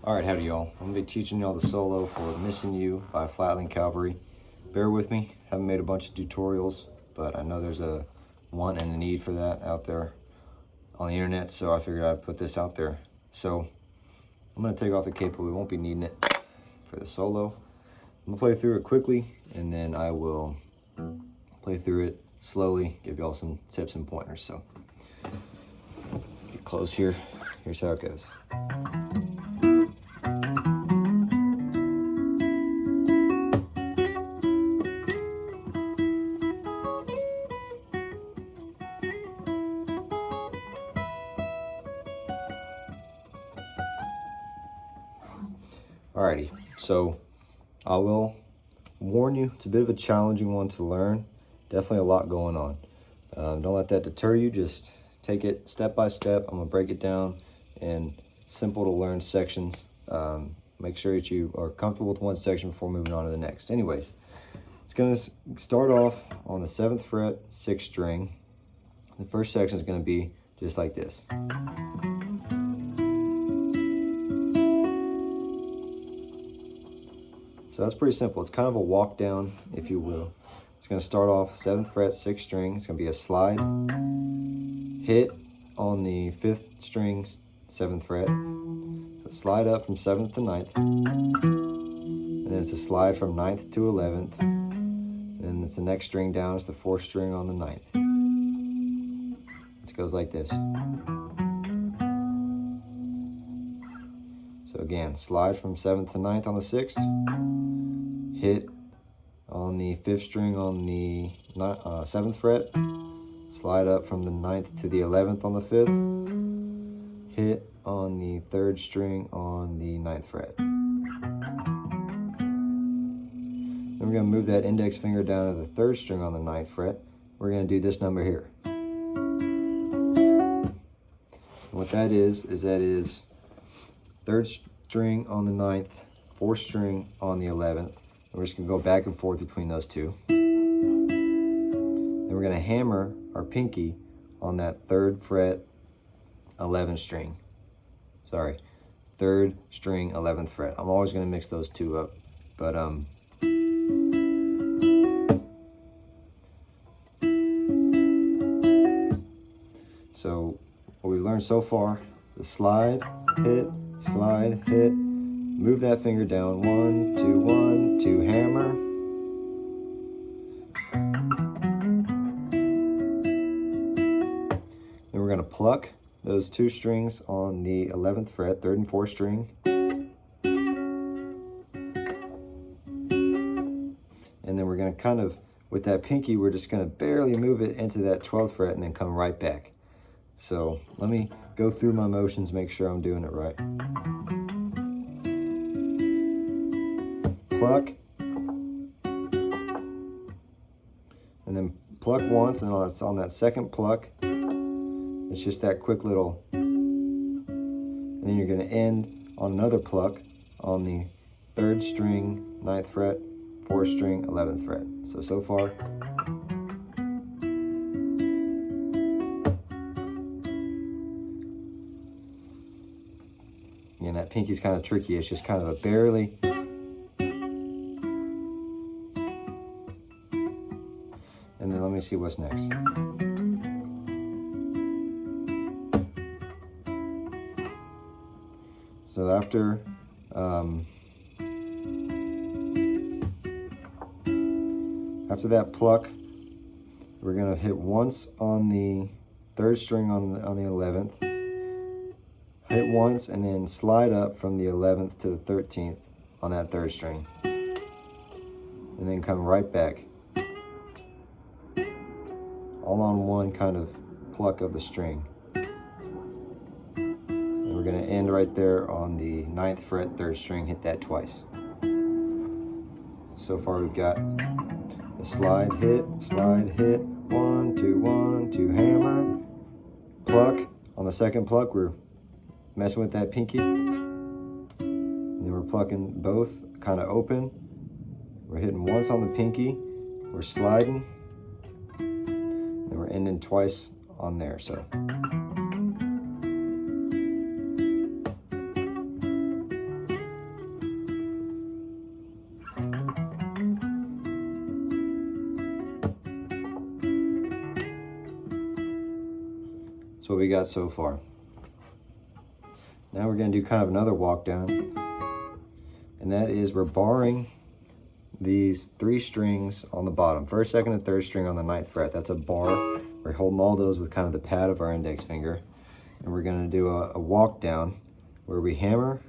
Alright, howdy y'all. I'm going to be teaching y'all the solo for Missing You by Flatland Cavalry. Bear with me, haven't made a bunch of tutorials, but I know there's a want and a need for that out there on the internet, so I figured I'd put this out there. So I'm going to take off the capo, we won't be needing it for the solo. I'm going to play through it quickly, and then I will play through it slowly, give y'all some tips and pointers. So get close here, here's how it goes. Alrighty, so I will warn you, it's a bit of a challenging one to learn. Definitely a lot going on. Don't let that deter you, just take it step by step. I'm gonna break it down in simple to learn sections. Make sure that you are comfortable with one section before moving on to the next. Anyways, it's gonna start off on the 7th fret, 6th string. The first section is gonna be just like this. So that's pretty simple. It's kind of a walk down, if you will. It's going to start off 7th fret, 6th string. It's going to be a slide, hit on the 5th string, 7th fret. So slide up from 7th to 9th. And then it's a slide from 9th to 11th. And then it's the next string down. It's the 4th string on the 9th. It goes like this. So again, slide from 7th to 9th on the 6th, hit on the 5th string on the 7th fret, slide up from the 9th to the 11th on the 5th, hit on the 3rd string on the 9th fret. Then we're going to move that index finger down to the 3rd string on the 9th fret. We're going to do this number here. And what that is 3rd string on the 9th, 4th string on the 11th. We're just going to go back and forth between those two. Then we're going to hammer our pinky on that 3rd fret, 11th string. Sorry, 3rd string, 11th fret. I'm always going to mix those two up, but so what we've learned so far, the slide, hit, move that finger down, 1, 2, 1, 2, hammer. Then we're going to pluck those 2 strings on the 11th fret, 3rd and 4th string. And then we're going to kind of, with that pinky, we're just going to barely move it into that 12th fret and then come right back. So let me go through my motions, make sure I'm doing it right. Pluck, and then pluck once, and on that second pluck, it's just that quick little, and then you're going to end on another pluck on the 3rd string, 9th fret, 4th string, 11th fret. So far. And that pinky's kind of tricky. It's just kind of a barely. And then let me see what's next. So after that pluck, we're going to hit once on the 3rd string on the 11th. Hit once and then slide up from the 11th to the 13th on that 3rd string. And then come right back. All on one kind of pluck of the string. And we're going to end right there on the 9th fret, 3rd string, hit that twice. So far we've got the slide, hit, 1, 2, 1, 2, hammer, pluck. On the second pluck, we're messing with that pinky. And then we're plucking both kind of open. We're hitting once on the pinky, we're sliding, and we're ending twice on there. So what we got so far. Now we're going to do kind of another walk down, and that is we're barring these 3 strings on the bottom, 1st, 2nd, and 3rd string on the 9th fret. That's a bar. We're holding all those with kind of the pad of our index finger, and we're going to do a walk down where we hammer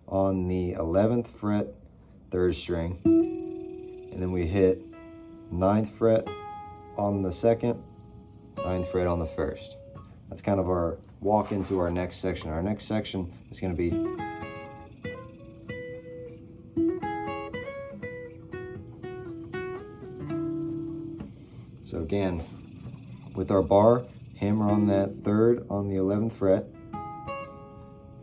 on the 11th fret 3rd string, and then we hit 9th fret on the 2nd, 9th fret on the 1st. That's kind of our walk into our next section. Our next section is going to be so again, with our bar, hammer on that 3rd on the 11th fret,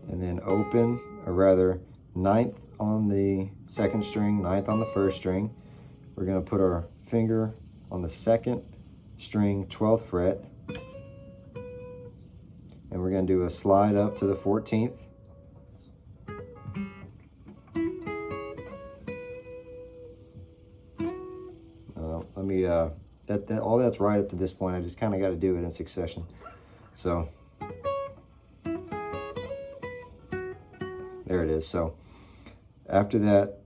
and then open, or rather 9th on the 2nd string, 9th on the 1st string. We're going to put our finger on the 2nd string, 12th fret, and we're going to do a slide up to the 14th. Let me all that's right up to this point. I just kind of got to do it in succession. So there it is. So after that,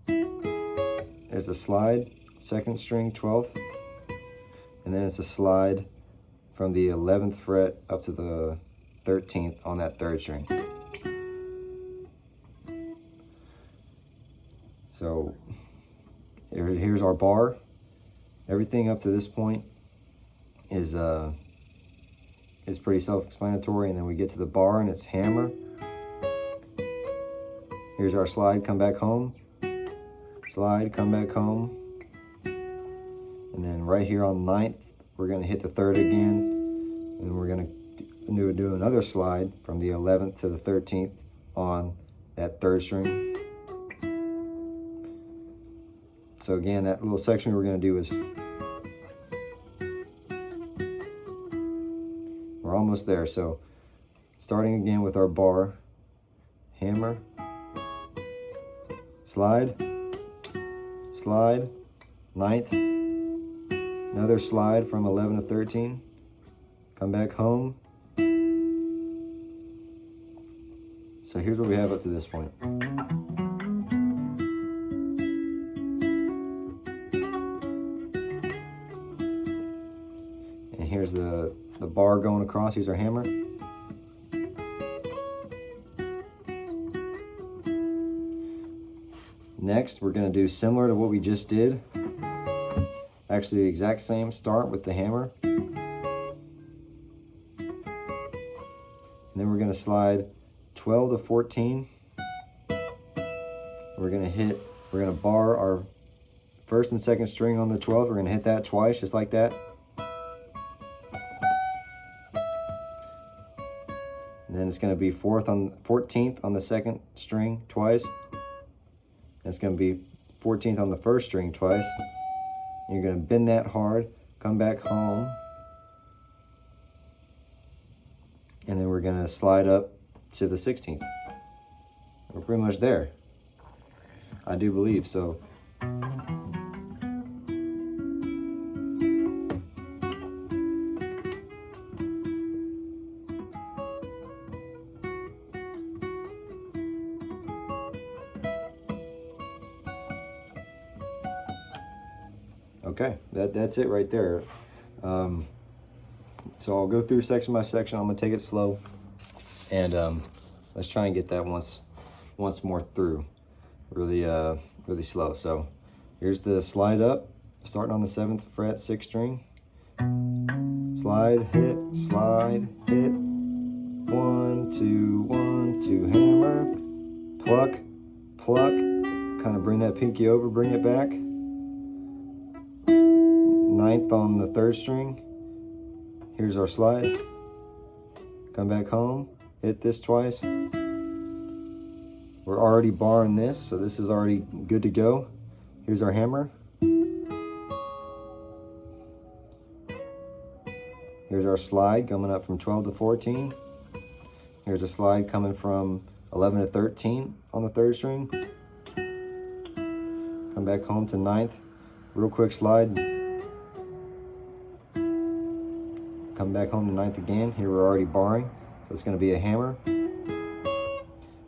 there's a slide, 2nd string, 12th, and then it's a slide from the 11th fret up to the 13th on that 3rd string. So here's our bar. Everything up to this point is pretty self-explanatory, and then we get to the bar and it's hammer. Here's our slide, come back home. Slide, come back home. And then right here on 9th, we're going to hit the 3rd again, and we're going to do another slide from the 11th to the 13th on that 3rd string. So again, that little section we're going to do is, we're almost there. So starting again with our bar, hammer, slide, slide, 9th, another slide from 11 to 13, come back home. So here's what we have up to this point. And here's the bar going across. Here's our hammer. Next, we're going to do similar to what we just did. Actually, the exact same. Start with the hammer. And then we're going to slide 12 to 14. We're going to bar our 1st and 2nd string on the 12th. We're going to hit that twice, just like that. And then it's going to be 14th on the 2nd string twice. And it's going to be 14th on the 1st string twice. And you're going to bend that hard, come back home. And then we're going to slide up to the 16th. We're pretty much there. I do believe so. Okay, that's it right there. So I'll go through section by section. I'm gonna take it slow, and let's try and get that once more through, really slow. So here's the slide up, starting on the 7th fret, 6th string. Slide, hit, 1, 2, 1, 2, hammer, pluck, pluck, kind of bring that pinky over, bring it back. 9th on the 3rd string. Here's our slide. Come back home, hit this twice. We're already barring this, so this is already good to go. Here's our hammer. Here's our slide coming up from 12 to 14. Here's a slide coming from 11 to 13 on the 3rd string. Come back home to 9th. Real quick slide. Come back home to ninth again. Here we're already barring, so it's going to be a hammer.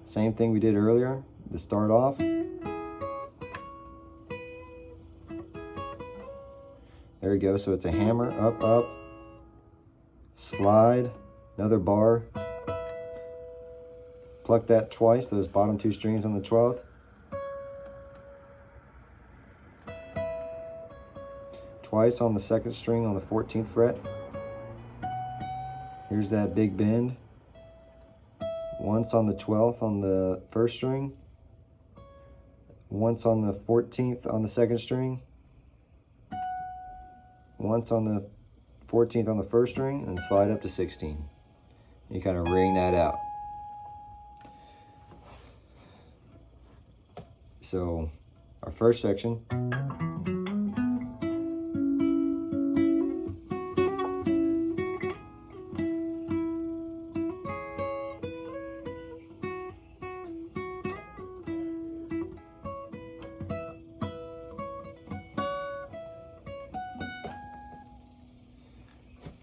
Same thing we did earlier to start off. There we go. So it's a hammer, up, up, slide, another bar. Pluck that twice, those bottom 2 strings on the 12th. Twice on the 2nd string on the 14th fret. Here's that big bend. Once on the 12th on the 1st string. Once on the 14th on the 2nd string. Once on the 14th on the 1st string, and slide up to 16. You kind of ring that out. So our first section.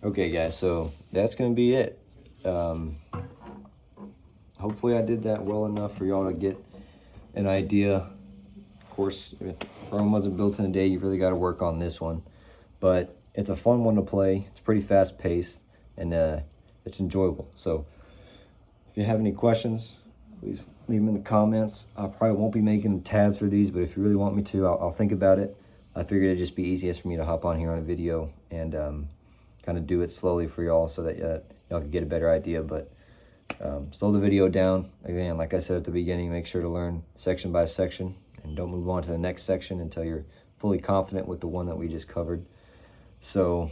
Okay guys, so that's going to be it. Hopefully I did that well enough for y'all to get an idea. Of course, Rome wasn't built in a day. You really got to work on this one. But it's a fun one to play. It's pretty fast paced, and it's enjoyable. So if you have any questions, please leave them in the comments. I probably won't be making tabs for these, but if you really want me to, I'll think about it. I figured it'd just be easiest for me to hop on here on a video and kind of do it slowly for y'all so that y'all can get a better idea. But slow the video down. Again, like I said at the beginning, make sure to learn section by section and don't move on to the next section until you're fully confident with the one that we just covered. So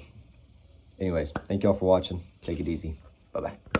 anyways, thank y'all for watching. Take it easy. Bye-bye.